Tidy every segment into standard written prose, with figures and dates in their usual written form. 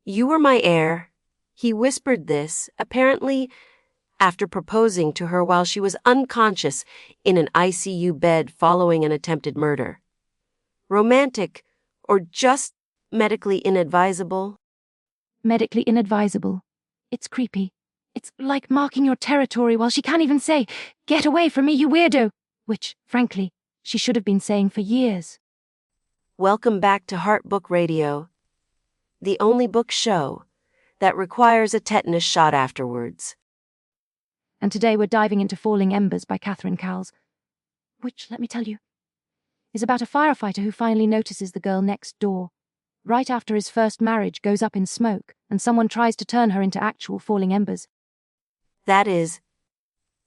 You were my heir. He whispered this, apparently after proposing to her while she was unconscious in an ICU bed following an attempted murder. Romantic, or just medically inadvisable? Medically inadvisable. It's creepy. It's like marking your territory while she can't even say, "Get away from me, you weirdo," which, frankly, she should have been saying for years. Welcome back to Heart Book Radio, the only book show that requires a tetanus shot afterwards. And today we're diving into Falling Embers by Cowles, which, let me tell you, is about a firefighter who finally notices the girl next door, right after his first marriage goes up in smoke and someone tries to turn her into actual falling embers. That is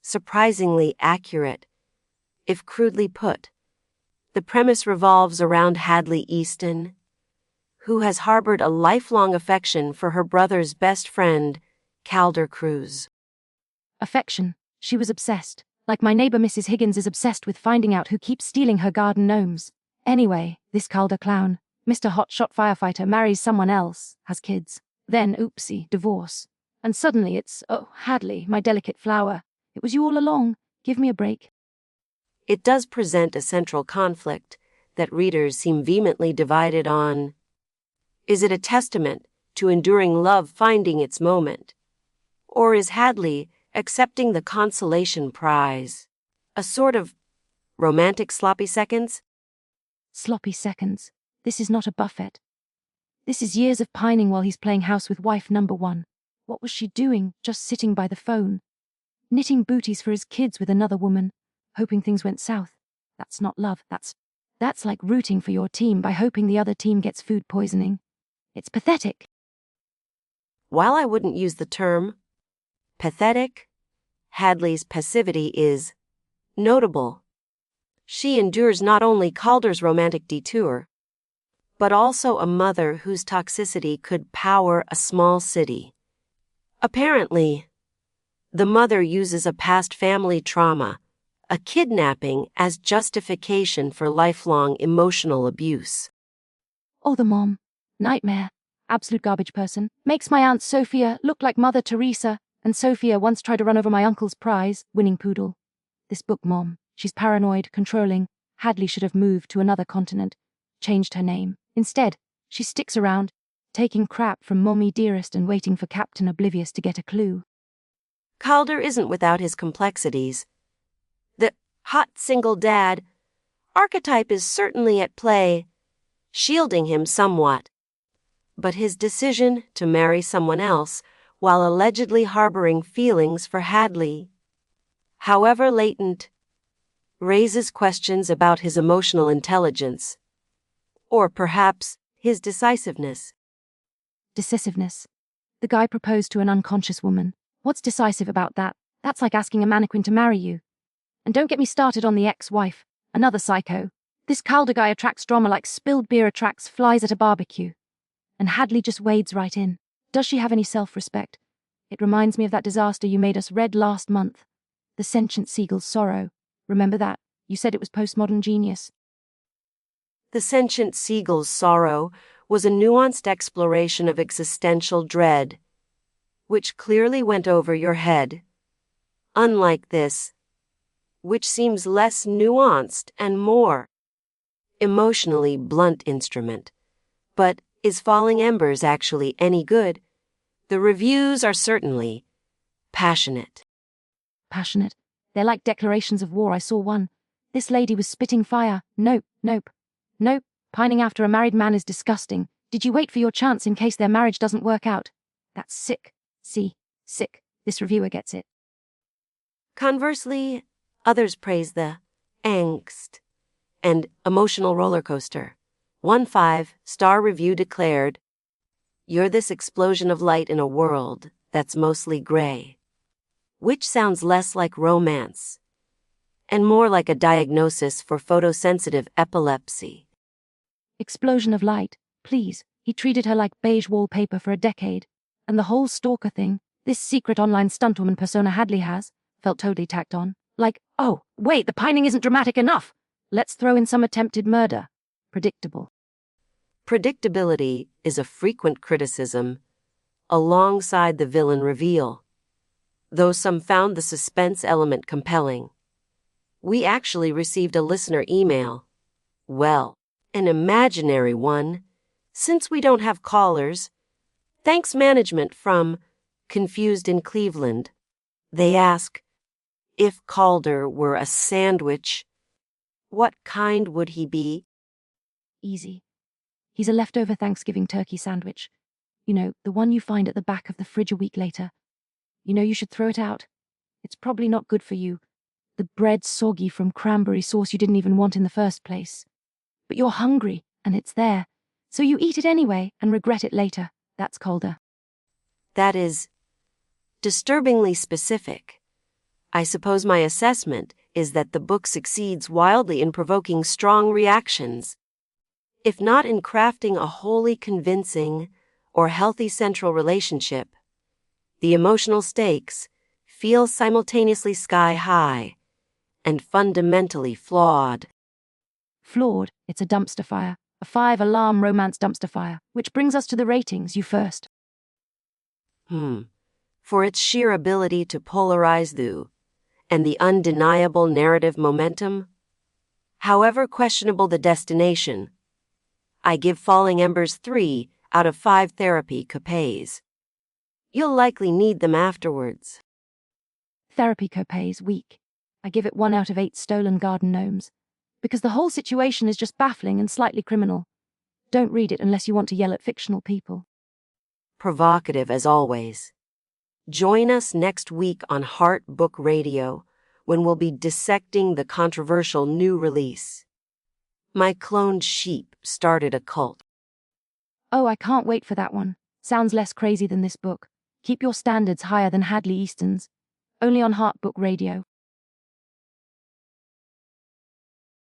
surprisingly accurate, if crudely put. The premise revolves around Hadley Easton, who has harbored a lifelong affection for her brother's best friend, Calder Cruz. Affection. She was obsessed. Like my neighbor Mrs. Higgins is obsessed with finding out who keeps stealing her garden gnomes. Anyway, this Calder clown, Mr. Hotshot Firefighter, marries someone else, has kids. Then, oopsie, divorce. And suddenly it's, "Oh, Hadley, my delicate flower. It was you all along. Give me a break." It does present a central conflict that readers seem vehemently divided on. Is it a testament to enduring love finding its moment? Or is Hadley accepting the consolation prize? A sort of romantic sloppy seconds? Sloppy seconds. This is not a buffet. This is years of pining while he's playing house with wife number one. What was she doing, just sitting by the phone? Knitting booties for his kids with another woman, hoping things went south. That's not love. That's like rooting for your team by hoping the other team gets food poisoning. It's pathetic. While I wouldn't use the term pathetic, Hadley's passivity is notable. She endures not only Calder's romantic detour, but also a mother whose toxicity could power a small city. Apparently, the mother uses a past family trauma, a kidnapping, as justification for lifelong emotional abuse. Oh, the mom. Nightmare. Absolute garbage person. Makes my Aunt Sophia look like Mother Teresa, and Sophia once tried to run over my uncle's prize, winning poodle. This book mom. She's paranoid, controlling. Hadley should have moved to another continent, changed her name. Instead, she sticks around, taking crap from Mommy Dearest and waiting for Captain Oblivious to get a clue. Calder isn't without his complexities. The hot single dad archetype is certainly at play, shielding him somewhat. But his decision to marry someone else while allegedly harboring feelings for Hadley, however latent, raises questions about his emotional intelligence, or perhaps his decisiveness. Decisiveness. The guy proposed to an unconscious woman. What's decisive about that? That's like asking a mannequin to marry you. And don't get me started on the ex-wife, another psycho. This Calder guy attracts drama like spilled beer attracts flies at a barbecue. And Hadley just wades right in. Does she have any self-respect? It reminds me of that disaster you made us read last month. The Sentient Seagull's Sorrow. Remember that? You said it was postmodern genius. The Sentient Seagull's Sorrow was a nuanced exploration of existential dread, which clearly went over your head. Unlike this, which seems less nuanced and more emotionally blunt instrument. But is Falling Embers actually any good? The reviews are certainly passionate. Passionate? They're like declarations of war. I saw one. This lady was spitting fire. Nope. Pining after a married man is disgusting. Did you wait for your chance in case their marriage doesn't work out? That's sick. See, sick. This reviewer gets it. Conversely, others praise the angst and emotional roller coaster. 1 5-star review declared, "You're this explosion of light in a world that's mostly gray," which sounds less like romance and more like a diagnosis for photosensitive epilepsy. Explosion of light, please. He treated her like beige wallpaper for a decade. And the whole stalker thing, this secret online stuntwoman persona Hadley has, felt totally tacked on. Like, oh, wait, the pining isn't dramatic enough. Let's throw in some attempted murder. Predictable. Predictability is a frequent criticism alongside the villain reveal. Though some found the suspense element compelling, we actually received a listener email. Well, an imaginary one, since we don't have callers. Thanks management from Confused in Cleveland. They ask, if Calder were a sandwich, what kind would he be? Easy. He's a leftover Thanksgiving turkey sandwich. You know, the one you find at the back of the fridge a week later. You know you should throw it out. It's probably not good for you. The bread's soggy from cranberry sauce you didn't even want in the first place. But you're hungry, and it's there. So you eat it anyway and regret it later. That's Calder. That is disturbingly specific. I suppose my assessment is that the book succeeds wildly in provoking strong reactions, if not in crafting a wholly convincing or healthy central relationship. The emotional stakes feel simultaneously sky-high and fundamentally flawed. Flawed, it's a dumpster fire. A 5-alarm romance dumpster fire. Which brings us to the ratings, you first. For its sheer ability to polarize and the undeniable narrative momentum, however questionable the destination, I give Falling Embers 3 out of 5 therapy copays. You'll likely need them afterwards. Therapy copays, weak. I give it 1 out of 8 stolen garden gnomes. Because the whole situation is just baffling and slightly criminal. Don't read it unless you want to yell at fictional people. Provocative as always. Join us next week on Heart Book Radio when we'll be dissecting the controversial new release. My Cloned Sheep Started a Cult. Oh, I can't wait for that one. Sounds less crazy than this book. Keep your standards higher than Hadley Easton's. Only on Heart Book Radio.